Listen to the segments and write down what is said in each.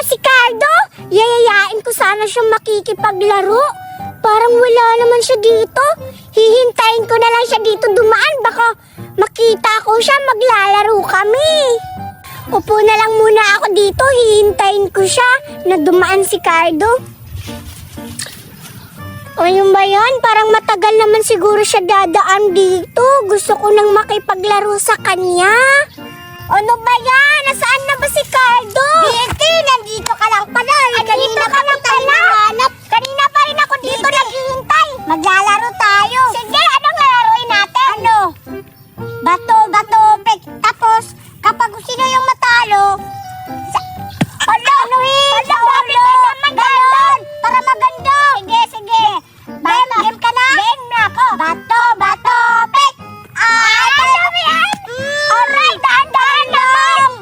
si Cardo? Yayayain ko sana siyang makikipaglaro. Parang wala naman siya dito. Hihintayin ko na lang siya dito dumaan. Baka makita ko siya, maglalaro kami. Upo na lang muna ako dito. Hihintayin ko siya na dumaan si Cardo. Ayun ba yan? Parang matagal naman siguro siya dadaan dito. Gusto ko nang makipaglaro sa kanya. Ano ba yan? Nasaan na ba si Cardo? Dito, nandito ka lang pala. Kanina ka lang pala. Kanina pa rin ako dito naghihintay. Maglalaro tayo. Sige, anong lalaroin natin? Ano? Bato, pek. Tapos, kapag sino yung matalo, ganon, para maganda. Sige. Game ka na? Game na ako. Bato, pek. Alright, dahan-dahan lang.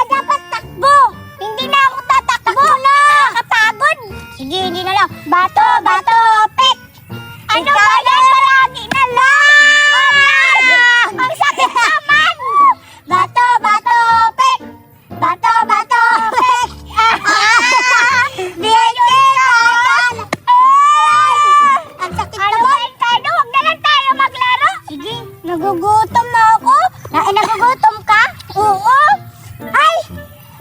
Dapat takbo. Hindi na ako tatakbo na. Nakakapagod. Sige, hindi na lang. Bato, pek. Ano ba yan? Palagi na lang. Ang sakit naman. Bato, pek. Bato, pek. Ang sakit naman. Cardo, huwag na lang tayo maglaro. Sige, nagugutom na ako. Nagugutom ka? Oo. Ay,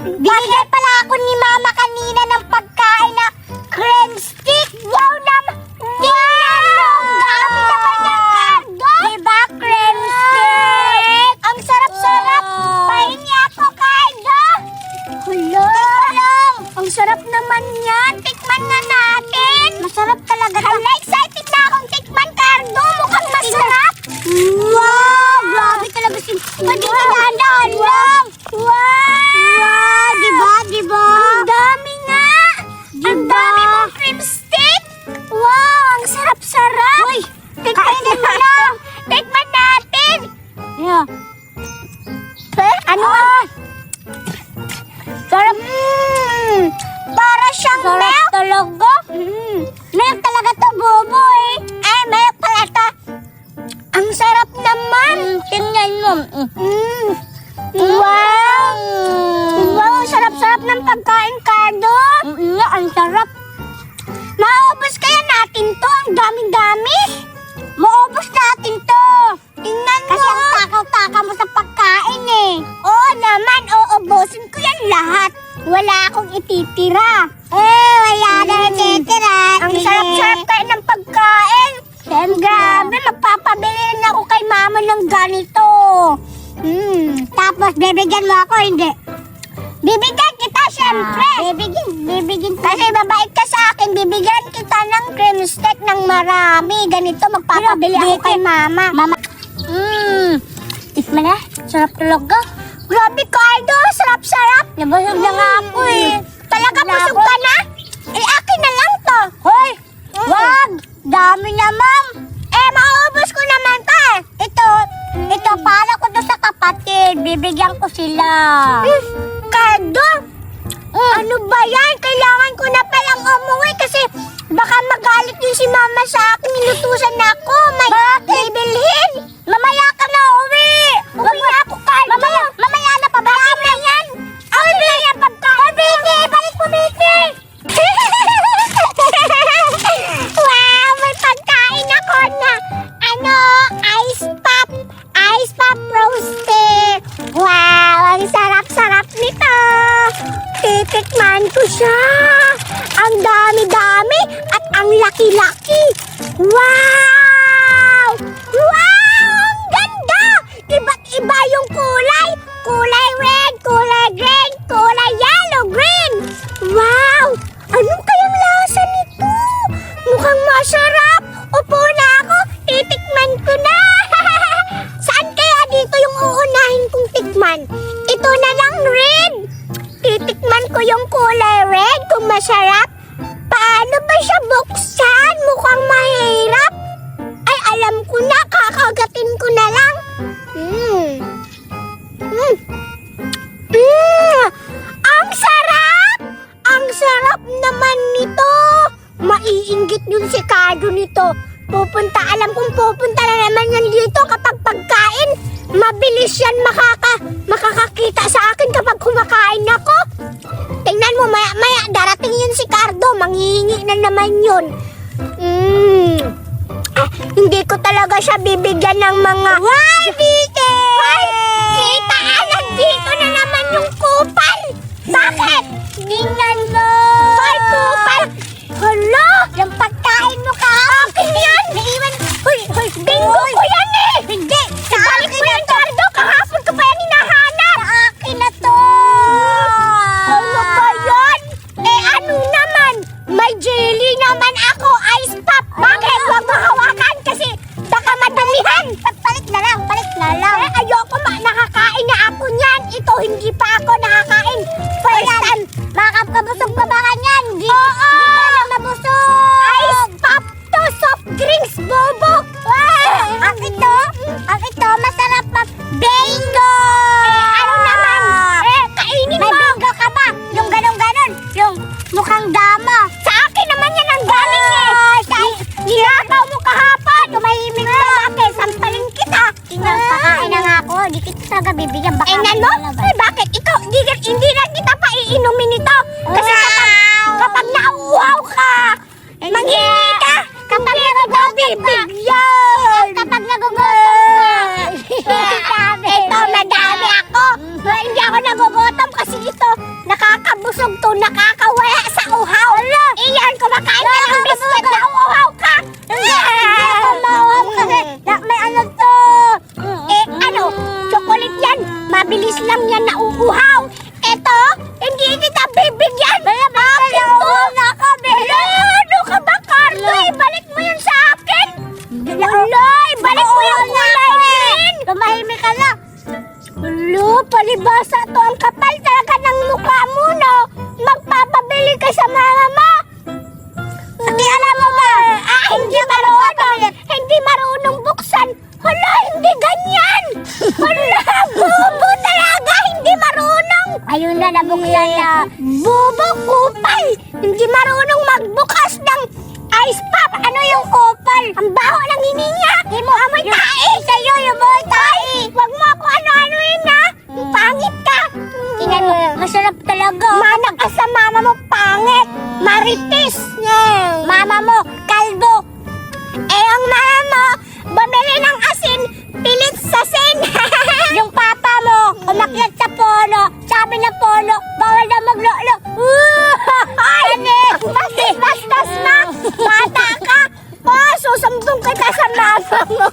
binigyan pala ako ni Mama kanina ng pagkain na creme stick. Wow naman. Tingnan mo. Dami naman ng Cardo. Diba creme stick? Ang sarap-sarap. Pahingi ako, Cardo. Hala. Ang sarap naman yan. Tikman na natin. Masarap talaga. Hala, excited na akong tikman, Cardo. Mukhang masarap. Wow! Grabe talaga si... Dahan-dahan lang. Wow! Diba? Ang dami nga. Ang dami mong cream stick. Wow! Ang sarap-sarap. Uy! Tikman mo na. Tikman natin. Yeah. Ano? Sarap. Para siyang milk. Talaga? Milk talaga to, Boboy. Ay, milk pala to. Ang sarap naman. Tingnan mo. Wow. Wow, sarap-sarap ng pagkain, Cardo. Ang sarap. Maubos kaya natin to. Ang dami-dami. Maubos natin to. Tingnan mo. Kasi ang takaw-takaw mo sa pagkain eh. Oo naman, uubusin ko yan lahat. Wala akong ititira. Wala na ititira. Ang sarap-sarap kayo ng pagkain. Grabe, magpapabili na ako kay Mama ng ganito. Tapos, bibigyan mo ako, hindi? Bibigyan kita, syempre. Bibigyan. Kasi mabait ka sa akin, bibigyan kita ng cream stick ng marami. Ganito, magpapabili ako kay Mama. Tikman na, sarap talaga. Grabe, Cardo, sarap-sarap. Nabusog na nga ako eh. Talaga busog ka na? Akin na lang to. Hoy, wag. Dami naman. Maubos ko naman to eh. Ito, para ko to sa kapatid. Bibigyan ko sila. Cardo, ano ba yan? Kailangan ko na palang umuwi kasi baka magalit din si Mama sa akin. Inutusan na ako. May bilhin. Mamaya ka na uwi. Uwi na ako, Cardo. Mamaya na pa. Baka na yan. Ano na yan pagkain? Biki, balik mo, Biki. Wow, may pagkain ako na ice pop roasted. Wow, ang sarap-sarap nito. Titikman ko siya. Ang dami-dami at ang laki-laki. Wow! Ang ganda! Iba't iba yung kulay. Kulay red, kulay green, kulay yellow, green. Wow! Anong kayang lasa nito? Mukhang masarap. Upo na ako. Titikman ko na. Saan kaya dito yung uunahin kong tikman? Ito na lang, red. Titikman ko yung kulay red kung masarap. Paano ba siya buksan? Mukhang mahirap. Ay, alam ko na. Kakagatin ko na lang. Ang sarap! Ang sarap naman nito. Maiinggit yun si Cardo nito. Alam kong pupunta na naman yan dito kapag pagkain. Mabilis yan makakakita sa akin kapag kumakain ako. Tingnan mo, naman yun. Hindi ko talaga siya bibigyan ng mga... Why, Bite? Why? Kita, nandito na naman yung kupal. Bakit? Tingnan mo. Why, kupal? Hala, yung pagkain mo ka. Akin yan. Naiwan. Hoy, bingo ko yan eh. Hindi. Ibalik mo yan, Cardo. Kahapon ko pa yan hinahanap. Sa akin na to. Ano ba yan? Eh, ano naman? May jelly naman ako. Ice pop. Bakit? Huwag mahawakan kasi baka madumihan. Palit na lang. Eh, ayoko nakakain na ako niyan. Ito, hindi pa ako nakakain. First time. Makakabusog pa ba kanyan? Oo. Hindi ka mabusog. Ice pop to. Soft drinks, bobo. Ang ito, masarap pa. Bingo! Ano naman? Kainin mo. May bingo ka ba? Yung ganon. Yung mukhang dama. Sa akin naman yan ang galing eh. Nilakaw mo kahapon. Tumahimik ka bakit? Sampalin kita. Pakain na nga ako. Di kita talaga bibigyan. Tingnan mo? Bakit? Ikaw, hindi na kita pa iinumin ito. Kasi kapag nauuhaw ka, manghingi ka. Kapag bibigyan. Kapag nagugutom ka. Ito, madami ako. Hindi ako nagugutom kasi ito, nakakabusog to, nakakawala sa uhaw. Iyan, kumakain ka ng biscuit na uhaw ka. Hindi ako mauhaw kasi may ano to. Chocolate yan. Mabilis lang yan na uuhaw. Ito, hindi kita bibigyan. Bakit to? Ano ka ba, Carlo? Ibalik mo yun sa akin. Ibalik mo yung kulay green. Tumahimik ka na. Palibasa to. Ang kapal talaga ng mukha mo, no? Magpapabili ka sa mama mo. Kasi alam mo ba? Hindi marunong buksan. Hala, hindi ganyan. Hala, bobo talaga. Hindi marunong. Ayun na, nabuksan na. Bobo, kupal. Hindi marunong magbukas ng ice pop. Ano yung kupal? Ang baho ng hininga. Hindi mo amoy tae. Sa'yo yung amoy tae. Huwag mo ako ano-anoin na. Pangit ka. Tingnan mo, masarap talaga. Mana ka sa mama mo, pangit. Marites. Mama mo, kalbo. Ang mama mo, bumili ng asin, pilit sa sin. Yung papa mo, umakyat sa polo. Sabi ng polo, bawal na maglolo. Ay! Bastos na! Bata ka! Susumbong kita sa mama mo.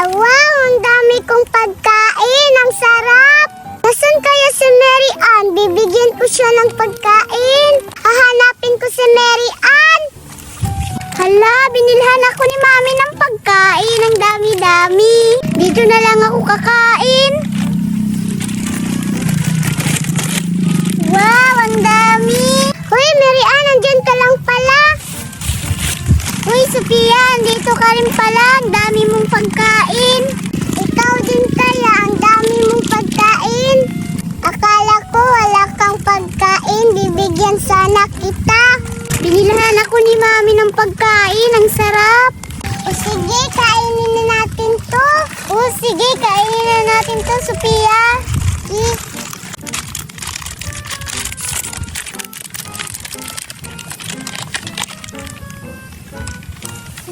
Wow! Ang dami kong pagkain. Ang sarap! Nasaan kaya si Mary Ann? Bibigyan ko siya ng pagkain. Hahanapin ko si Mary Ann. Hala, binilhan ako ni Mami ng pagkain. Ang dami-dami. Dito na lang ako kakain. Wow, ang dami. Hoy, Mary Ann, andyan ka lang pala. Hoy, Sophia, dito ka rin pala. Ang dami mong pagkain. Ikaw din kaya, ang dami mong pagkain. Akala ko wala kang pagkain. Bibigyan sana kita. Binilhan ako ni Mami ng pagkain. Ang sarap. O sige, kainin na natin to. Sophia.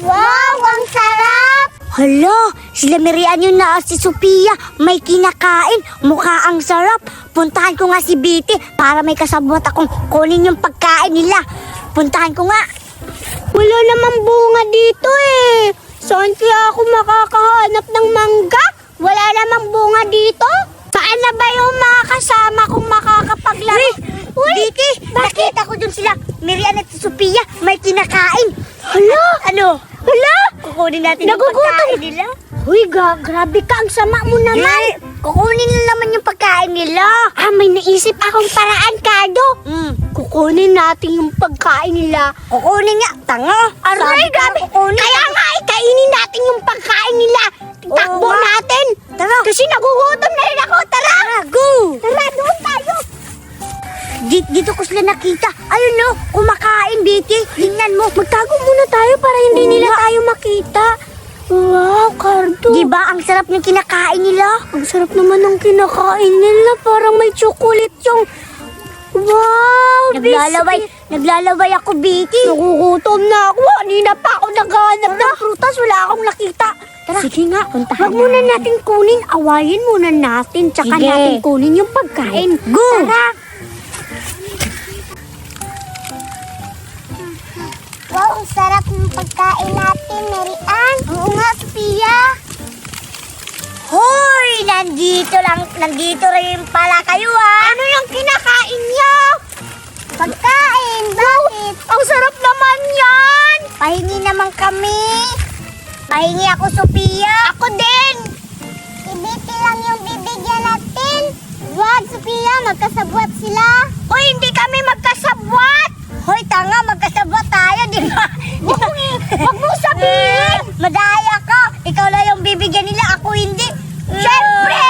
Wow, ang sarap! Hala, sila Mary Ann yun na si Sophia. May kinakain. Mukha ang sarap. Puntahan ko nga si Biti para may kasabot akong kunin yung pagkain nila. Puntahan ko nga. Wala namang bunga dito eh. Saan kaya ako makakahanap ng mangga? Wala namang bunga dito. Saan na ba yung mga kasama kong makakapaglaro? Biti, nakita ko dun sila. Mary Ann at si Sophia may kinakain. Hala! Ano? Hala! Kukunin natin yung pagkain nila. Uy, grabe ka. Ang sama mo naman. Kukunin na naman yung pagkain nila. May naisip akong paraan, Cardo. Kukunin natin yung pagkain nila. Kukunin nga. Tanga. Aray, grabe. Kaya nga, kainin natin yung pagkain nila. Takbo natin. Tara. Kasi nagugutom na rin ako. Tara. Go. Tara, doon tayo. Dito ko sila nakita. Ayun no, kumakain, Biti. Tingnan mo. Magtago muna tayo para hindi nila tayo makita. Wow, Cardo. Diba ang sarap ng kinakain nila? Ang sarap naman ng kinakain nila. Parang may chocolate yung... Wow, Naglalaway ako, Vicky. Nagugutom na ako. Kanina pa ako naghahanap ng prutas. Wala akong nakita. Tara. Sige nga, puntahan. Huwag muna natin kunin. Awayin muna natin. Tsaka Sige. natin kunin yung pagkain. Go! Tara. Wow, ang sarap ng pagkain natin, Mary Ann. Oo nga, Sophia. Hoy! Nandito rin pala kayo, ha? Ano yung kinakain niyo? Pagkain, bakit? Ang sarap naman yan! Pahingi naman kami. Pahingi ako, Sophia. Ako din. Ibiti lang yung bibigyan natin. Wag, Sophia, magkasabwat sila. Hoy, hindi kami magkasabwat. Hoy, tanga, magkasabwat tayo, di ba? Wag mo sabihin. Madaya ka. Ikaw lang yung bibigyan nila, ako hindi. Siyempre!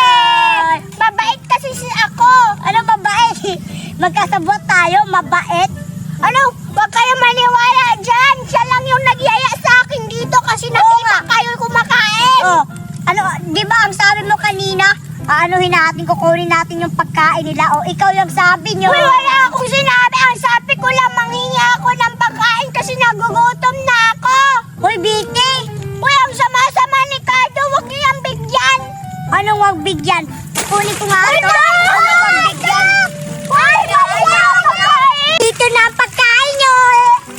Mabait kasi ako. Ano mabait? Magkasabot tayo, mabait. Ano? Huwag kayo maniwala dyan. Siya lang yung nagyaya sa akin dito kasi nakita kayo kumakain. Oh, ano, di ba ang sabi mo kanina? Aanuhin natin, kukunin natin yung pagkain nila. O, ikaw yung sabi nyo. Uy, wala akong sinabi. Ang sabi ko lang, manghingi ako ng pagkain kasi nagugutom na ako. Hoy, Vicky. Uy, ang sama-sama ni Cardo. Huwag niyang bigyan. Anong wag bigyan? Kunin ko nga ito. Anong wag bigyan? Dito na ang pagkain nyo.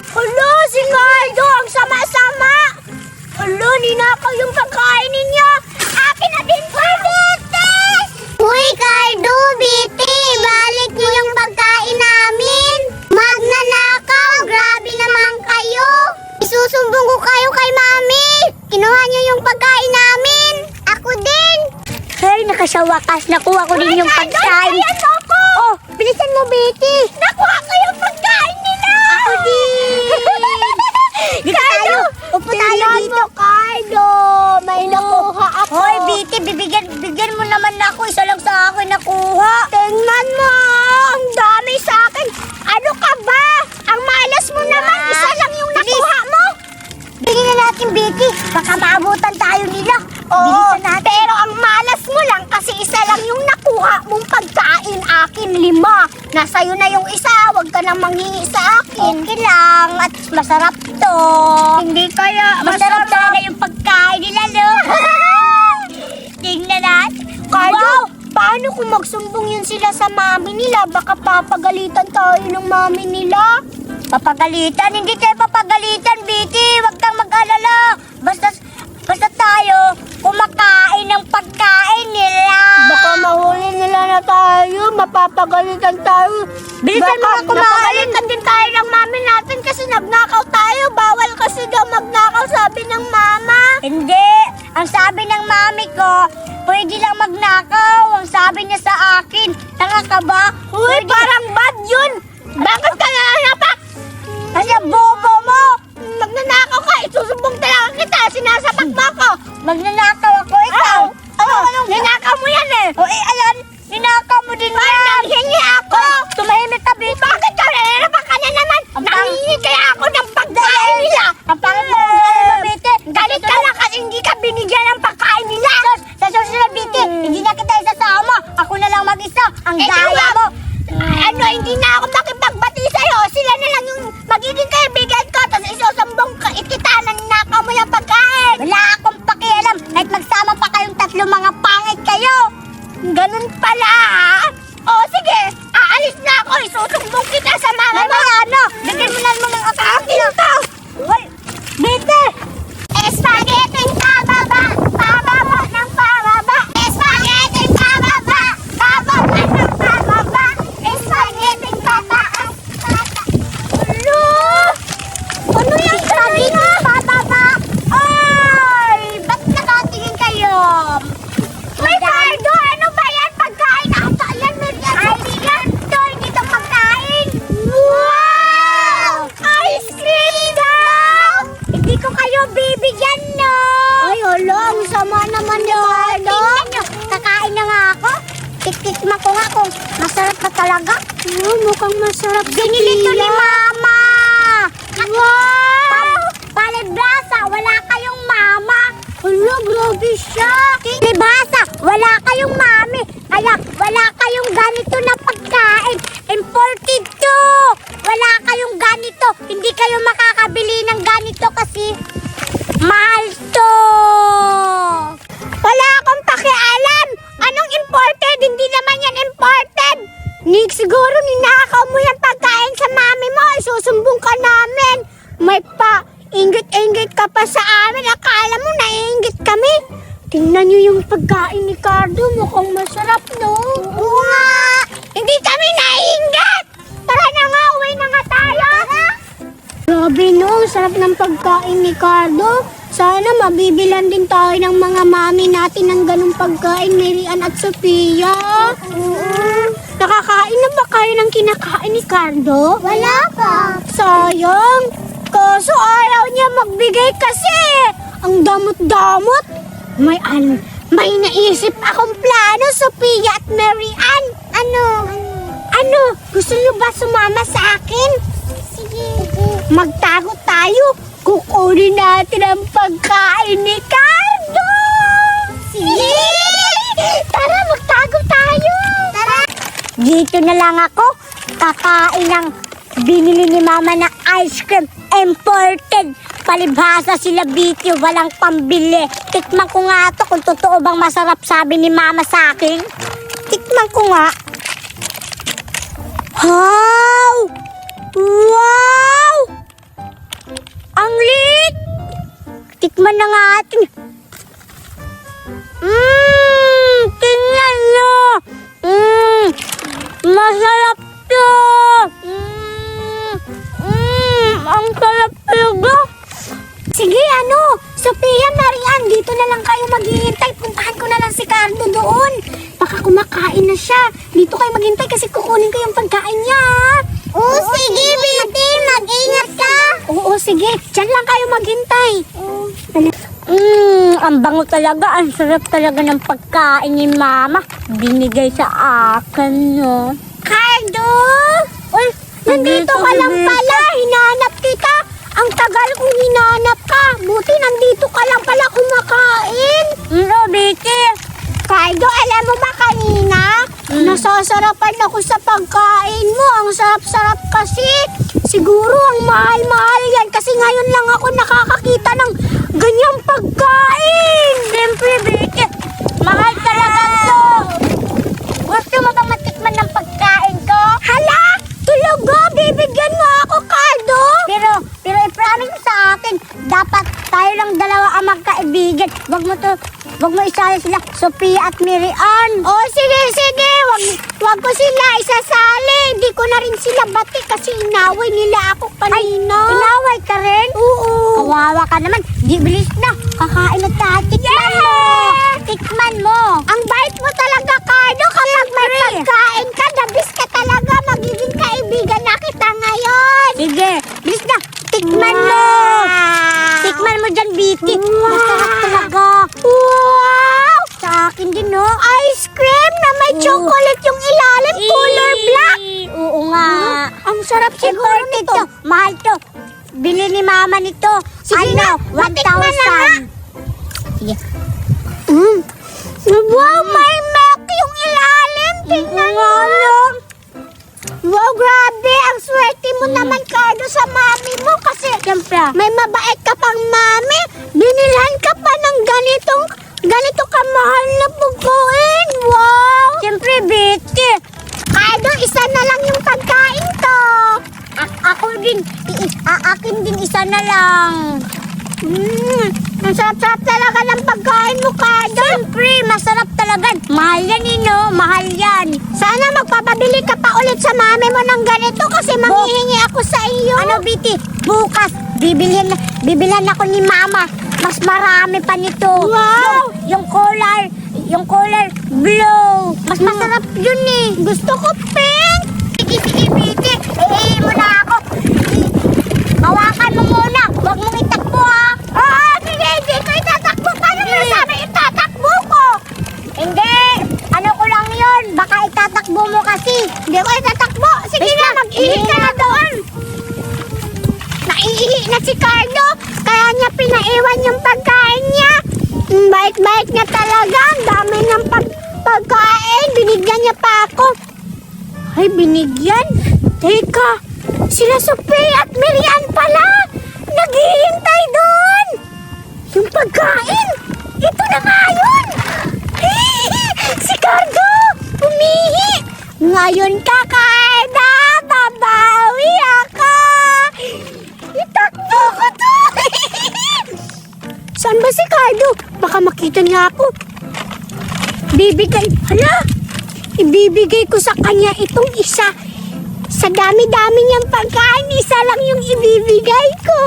Hala, si Cardo. Ang sama-sama. Hala, ninakaw yung pagkain ninyo. Akin na din po, Biti. Uy, Cardo, Biti. Balik niyo yung pagkain namin. Magnanakaw. Grabe naman kayo. Isusumbong ko kayo kay Mami. Kinuha niyo yung pagkain namin. Ako din. Hey, nakasawakas. Nakuha ko din yung pagkain. Oh, bilisan mo, Betty. Nakuha ko yung pagkain nila. Ako din. Dito tayo. Upo tayo dito. Cardo, may nakuha ako. Hoy, Betty, bigyan mo naman ako. Isa lang sa akin nakuha. Tingnan mo. Ang dami sa akin. Ano ka ba? Ang malas mo naman. Isa lang yung nakuha mo. Bigyan na natin, Betty. Baka maabutan tayo nila. Oo, pero ang malas mo lang kasi isa lang yung nakuha mong pagkain. Akin 5. Nasa'yo na yung isa. Huwag ka nang manghingi sa akin. Okay lang. At masarap to. Hindi kaya. Masarap talaga yung pagkain nila, no? Tingnan natin. Cardo, wow! Paano kung magsumbong yun sila sa mami nila? Baka papagalitan tayo ng mami nila. Papagalitan? Hindi tayo papagalitan, Vicky. Huwag kang mag-alala. Basta tayo kumakain ng pagkain nila. Baka mahuli nila na tayo. Mapapagalitan tayo. Bilisan mo nga kumain. Mapagalitan din tayo ng mami natin kasi nagnakaw tayo. Bawal kasi daw magnakaw, sabi ng mama. Hindi. Ang sabi ng mami ko, pwede lang magnakaw. Ang sabi niya sa akin. Tanga ka ba? Uy, parang bad yun. Bakit ka nanapak? Kasi bobo mo. Magnanakaw ka. Isusumbong talaga kita. Sinasapak mo ako. Magnanakaw ako. Ikaw. Ninakaw mo yan eh. O ayan. Ninakaw mo din yan. Nanghingi ako. Tumahimik ka, Vicky. Bakit ka? Nanapak ka na naman. Nanghingi kaya ako ng pagkain nila. Ang pangit mo, Vicky. Galit ka na kasi hindi ka binigyan ng pagkain nila. Sa susunod, Vicky, hindi na kita isasama. Ako na lang mag-isa. Ang daya mo. Ano, hindi na ako makipagbati sa'yo. Sila na lang yung magiging kaibigan ko. Tapos isusumbong ka, ikita na ninakaw mo yung pagkain. Wala akong pakialam. Kahit magsama pa kayong 3 mga pangit kayo. Ganun pala. O sige, aalis na ako. Isusumbong kita sa mama mo. Ano? Bigyan mo na mo ng account nito. Hoy, Bete! Spaghetti pababa. Pababa ng pababa. Spaghetti pababa. Pababa ng pababa. Spaghetti pataas. Ano? Ano yung sabi na? Pababa. Ay! Ba't nakatingin kayo? Uy, Cardo! Ano ba yan? Pagkain ata yan. Ay, yan to. Hindi itong pagkain. Wow! Ice cream daw! Hindi ko kayo bibigyan, no? Ay, hala. Ang sama naman ni Cardo. Tingnan nyo. Kakain na nga ako. Tiktikman ko nga kung masarap pa talaga. Mukhang masarap. Binili to ni Mama. Wow! Palibasa, wala kayong mama. Hala, grabe siya. Palibasa, wala kayong mami. Kaya wala kayong ganito na pagkain. Imported to. Nick, siguro ninakaw mo yung pagkain sa mami mo. Isusumbong ka namin. May pa, inggit-inggit ka pa sa amin. Akala mo naiinggit kami. Tingnan niyo yung pagkain ni Cardo. Mukhang masarap, no? Oo nga. Hindi kami naiinggit. Tara na nga, uwi na nga tayo. Grabe, no? Sarap ng pagkain ni Cardo. Sana mabibilan din tayo ng mga mami natin ng ganung pagkain, Marian at Sofia. Nakakain na ba kayo ng kinakain ni Cardo? Wala pa. Sayang. Kaso ayaw niya magbigay kasi. Ang damot-damot. May naisip akong plano, Sofia at Marian. Ano? Gusto niyo ba sumama sa akin? Sige. Magtago tayo. Kukunin natin ang pagkain ni Cardo. Sige. Tara, magtago tayo. Tara. Dito na lang ako. Kakain ng binili ni Mama na ice cream. Imported. Palibhasa sila, Biti. Walang pambili. Tikman ko nga ito kung totoo bang masarap, sabi ni Mama sa akin. Tikman ko nga. Wow! Ang lit! Tikman na nga atin. Tingnan nyo! Masarap to! Ang sarap talaga! Sige, Sofia, Marian, dito na lang kayo maghihintay. Puntahan ko na lang si Cardo doon. Baka kumakain na siya. Dito kayo maghintay kasi kukunin ko yung pagkain niya. Oo, sige, Biti. Mag-ingat ka. Oo, sige. Diyan lang kayo maghintay. Ang bango talaga. Ang sarap talaga ng pagkain ni Mama. Binigay sa akin, no? Cardo! Uy, nandito ka lang pala. Hinahanap kita. Ang tagal kong hinanap ka. Buti nandito ka lang pala kumakain. Biti. Cardo, alam mo ba kanina? Nasasarapan ako sa pagkain mo. Ang sarap-sarap kasi. Siguro ang mahal-mahal yan. Kasi ngayon lang ako nakakakita ng ganyang pagkain. Siyempre, Biti. Mahal talaga to. Gusto mo bang matikman ng pagkain ko? Hala! Talaga? Bibigyan mo ako, Cardo? Pero i-promise sa akin, dapat tayo lang dalawa ang magkaibigan. Wag mo isali sila, Sofia at Marian. Oh, sige. Wag ko sila isasali. Hindi ko na rin sila bati kasi inaway nila ako kanina. Ay, inaway ka rin? Oo. Kawawa ka naman. Di, bilis na. Kakain na tayo. Tikman mo. Ang bait mo talaga, Cardo. Kapag may pagkain ka, dabis ka talaga. Magiging kaibigan na kita ngayon. Sige, bilis na. Tikman mo. Tikman mo dyan, Biti. Masarap talaga. Wow! Sa akin din, no? Ice cream na may chocolate yung ilalim. Color black. Oo nga. Ang sarap siguro nito. Mahal to. Bili ni Mama nito. Sige na. 1,000. Sige. Wow, may milk yung ilalim. Tingnan mo. Wow, grabe. Ang swerte mo naman, Cardo, sa mami mo. Kasi siyempre, may mabait ka pang mami. Binilhan ka pa ng ganito kamahal na pagkain. Wow. Siyempre, Biti. Cardo, isa na lang yung pagkain ko. Akin din isa na lang. Ang sarap-sarap talaga ng pagkain mo, Cardo. Siyempre, masarap talaga. Mahal yan, mahal yan. Sana magpapabili ka pa ulit sa mami mo ng ganito kasi manghihingi ako sa iyo. Ano, Biti? Bukas, bibilhan ako ni Mama. Mas marami pa nito. Wow! Yung color blue. Mas masarap yun eh. Gusto ko pink. Sige, Biti. Iihin mo na ako. Hawakan mo muna. Huwag mong itakbo, ha? Oo, sige. Hindi ko itatakbo. Paano mo nasabi itatakbo ko? Hindi. Ano ko lang yun. Baka itatakbo mo kasi. Hindi ko itatakbo. Sige na, mag-ihi ka na doon. Naiihi na si Cardo. Kaya niya pinaiwan yung pagkain niya. Bait-bait niya talaga. Ang dami ng pagkain. Binigyan niya pa ako. Ay, binigyan? Teka, sila Sofia at Marian pala. Naghihintay doon. Yung pagkain. Ito na nga yun. Si Cardo, umihi. Ngayon kakaida, babawi ako. Itakbo ko to. Saan ba si Cardo? Baka makita niya ako. Ibibigay ko sa kanya itong isa. Sa dami-dami niyang pagkain, isa lang yung ibibigay ko.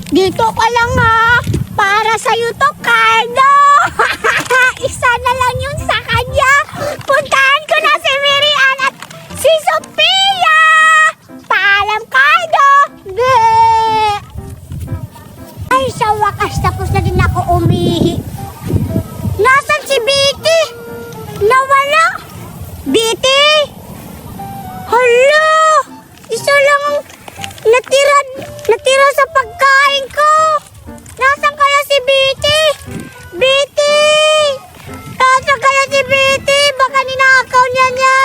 Dito ka lang ha. Para sa'yo to, Cardo. Isa na lang yun sa kanya. Puntahan ko na si Mary Ann at si Sophia. Paalam, Cardo. Ay, sa wakas, tapos na din ako umihi. Nasaan si Betty? Nawala. Betty? Hala! Isa lang ang natira sa pagkain ko. Nasaan kaya si Betty? Betty! Nasaan kaya si Betty? Baka ninakaw niya.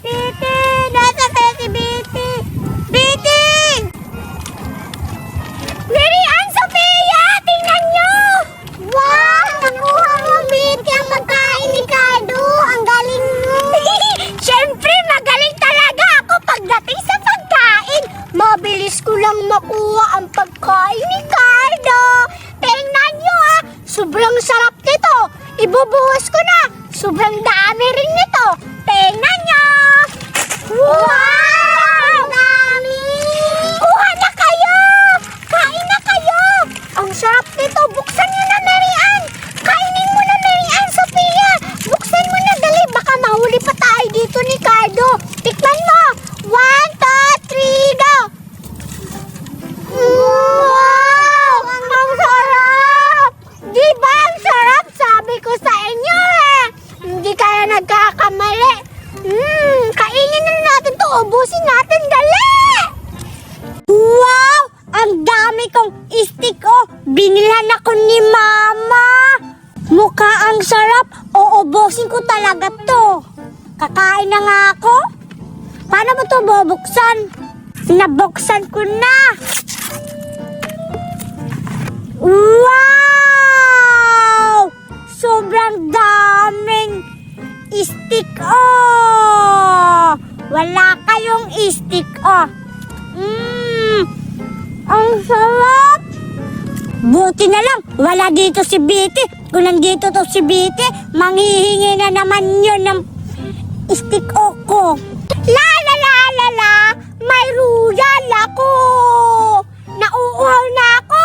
Betty! Nasaan kaya si Betty? Betty! Mary Ann, Sophia! Tingnan niyo! Wow! Nakuha mo, Betty, ang pagkain ni Cardo. Ang galing mo. Siyempre, magaling talaga ako pagdating sa pagkain. Mabilis ko lang makuha ang pagkain ni Cardo. Tingnan niyo ha, sobrang sarap nito. Ibubuhos ko na. Sobrang dami rin nito. Tingnan niyo. Wow! Ang dami! Kuha na kayo! Kain na kayo! Ang sarap nito. Buksan niyo na, Mary Ann. Kainin mo na, Mary Ann, Sophia. Buksan mo na, dali. Baka mahuli pa tayo dito ni Cardo. Tikman mo. 1, 2, 3, go! Wow! Ang sarap! Di ba ang sarap? Sabi ko sa inyo eh. Hindi kaya nagkakamali. Kainin na natin to. Ubusin natin. Dali! Wow! Ang dami kong stick oh. Binilhan ako ni Mama. Mukha ang sarap. Uubusin ko talaga to. Kakain na nga ako. Paano mo to bubuksan? Nabuksan ko na. Wow! Sobrang daming stick oh. Wala kayong stick oh. Ang sarap. Buti na lang, wala dito si Betty. Kung nandito to si Betty, manghihingi na naman yun ng stick o ko. La la la la la, may royal ako. Nauuhaw na ako.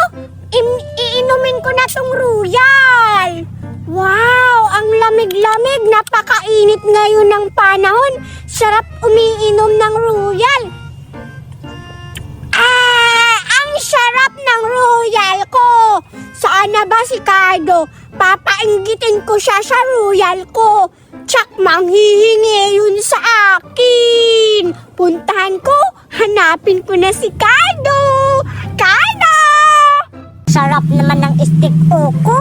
Iinumin ko na tong royal. Wow, ang lamig-lamig. Napakainit ngayon ng panahon. Sarap umiinom ng royal. Ang sarap ng royal ko. Saan na ba si Cardo? Papainggitin ko siya sa royal ko. Tsak, manghihingi yun sa akin. Puntahan ko, hanapin ko na si Cardo. Cardo! Sarap naman ng stick o ko.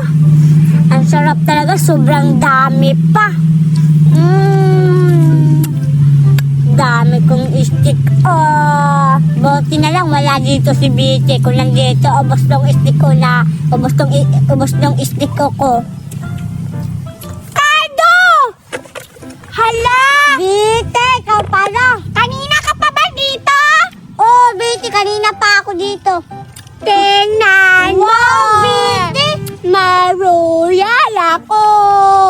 Ang sarap talaga, sobrang dami pa. Dami kong stick. Buti na lang wala dito si Betty. Kung nandito, ubos ng stick ko na. Ubos ng stick ko. Cardo! Hala! Betty, ikaw pala. Kanina ka pa ba dito? Oo, Betty, kanina pa ako dito. Tingnan mo! Wow, Betty! May royal ako!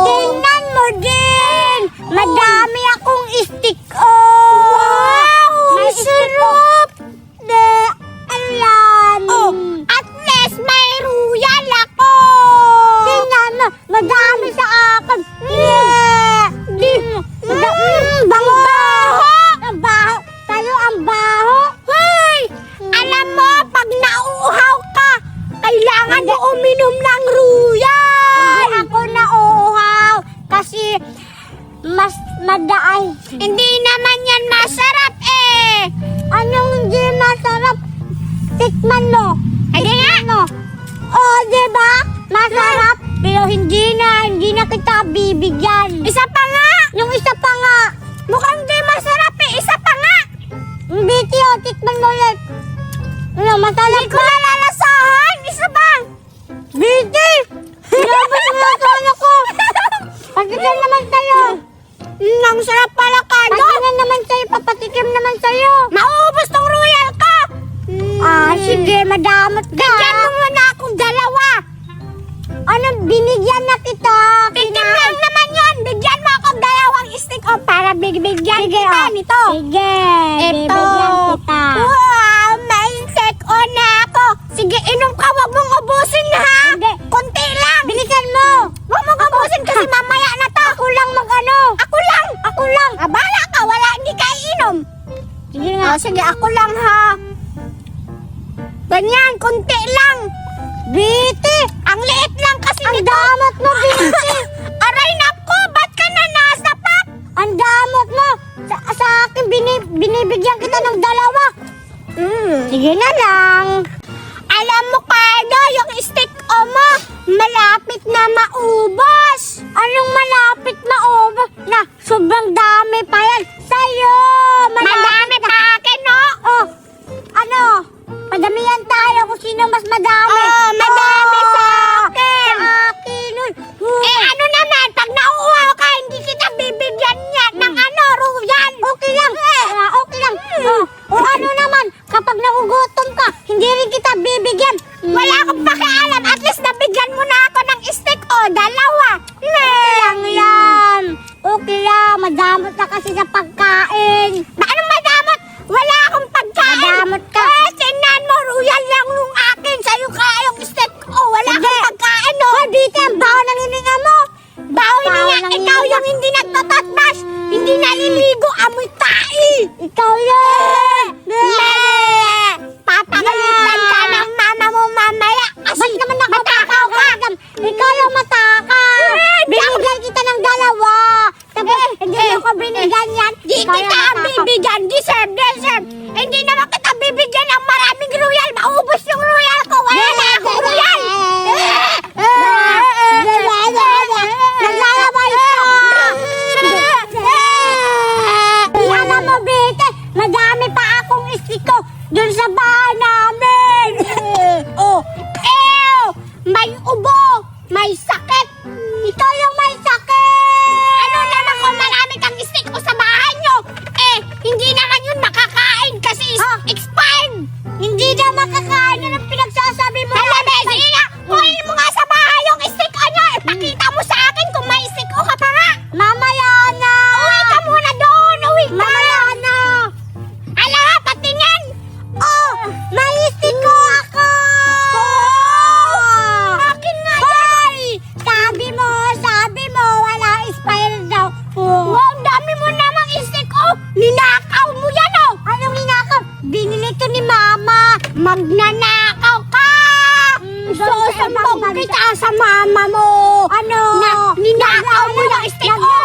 Tingnan mo din! Madami akong stick oh! Wow! May sarap! Alam! Oh, at least may royal ako! Tingnan mo! Madami sa akin! Bango! Ang baho! Tayo ang baho! Hoy! Alam mo, pag nauuhaw ka, kailangan mo uminom ng royal! Hindi ako nauuhaw kasi mas madaay. Hindi naman yan masarap eh! Anong hindi masarap? Tikman mo! Hindi nga! Oh, diba? Masarap! Pero hindi na kita bibigyan. Isa pa nga! Yung isa pa nga! Mukhang di masarap eh! Isa pa nga! Betty, oh, tikman mo ulit. Ano, masarap ba? Hindi ko nalalasahan! Isa pa! Betty! Dapat mo sa ano ko! Pagkitan naman tayo! Ang sarap pala, Cardo! Sige nga. Sige, ako lang ha. Ganyan, konti lang. Biti! Ang liit lang kasi Ang nito. damot mo, Biti! Aray nako, ba't ka na nasa pak? Ang damot mo! Sa akin, binibigyan kita ng dalawa. Sige na lang. Alam mo, Carlo, yung stick o mo, malapit na maubos. Anong malapit maubos? Na, sobrang dami pa yan. Sa'yo! Madami pa akin, no? Oh, ano? Madamihan tayo kung sino mas madami. Oh, madami sa akin. Sa akin. Eh, ano naman, pag nauuhaw ka, hindi kita bibigyan niya ng ano, royal. Okay lang. Okay lang. O ano naman, kapag nagugutom ka, hindi rin kita bibigyan. Wala akong pakialam, at least nabigyan mo na ako ng stick o dalawa. Okay lang yan. Okay lang, madamot na kasi sa pagkain. Anong madamot? Wala akong pagkain. Madamot ka. Sinan mo, royal lang yung akin. Sa'yo ka yung stick o wala Hindi. akong pagkain, no? Hoy, Biti, ang baho ng hininga mo. Bawo Bawo niya, ng ikaw hininga. yung hindi nagtatouchbrush, hindi naliligo, amoy tai. Ikaw yan. Papagalitan ka ng mama mo mamaya. Ba't naman ako matakaw ka? Ikaw yung matakaw. Binigyan kita ng dalawa. Tapos, hindi mo ko binigyan yan. Di Ikaw yung kita matakaw. bibigyan, deserve. Hindi naman kita bibigyan ng maraming royal. Maubos yung royal ko. Wala na akong royal. Naglalabay ka. Alam mo, Bete, madami pa akong istiko dun sa bahay namin. May ubo, may sakit. Ikaw yung may sakit. Ano naman kung marami kang stick o sa bahay nyo? Hindi naman yun makakain kasi expired. Hindi na makakain na ng pinagsasabi mo. Hala, Bessie, nga, kunin mo nga sa bahay yung stick o nyo. Pakita mo sa akin kung may stick o ka pa nga. Mamaya na. Uwi ka muna doon, uwi ka. Mamaya na. Ala, patingin. Oh, may istiko ako. Akin nga Hoy! Sabi mo, wala expired daw. Wow, ang dami mo namang stick o. Ninakaw mo yan o. Anong ninakaw? Binili to ni Mama. Magnanakaw ka. Susumbong kita sa mama mo. Ano? Na ninakaw mo yung stick o.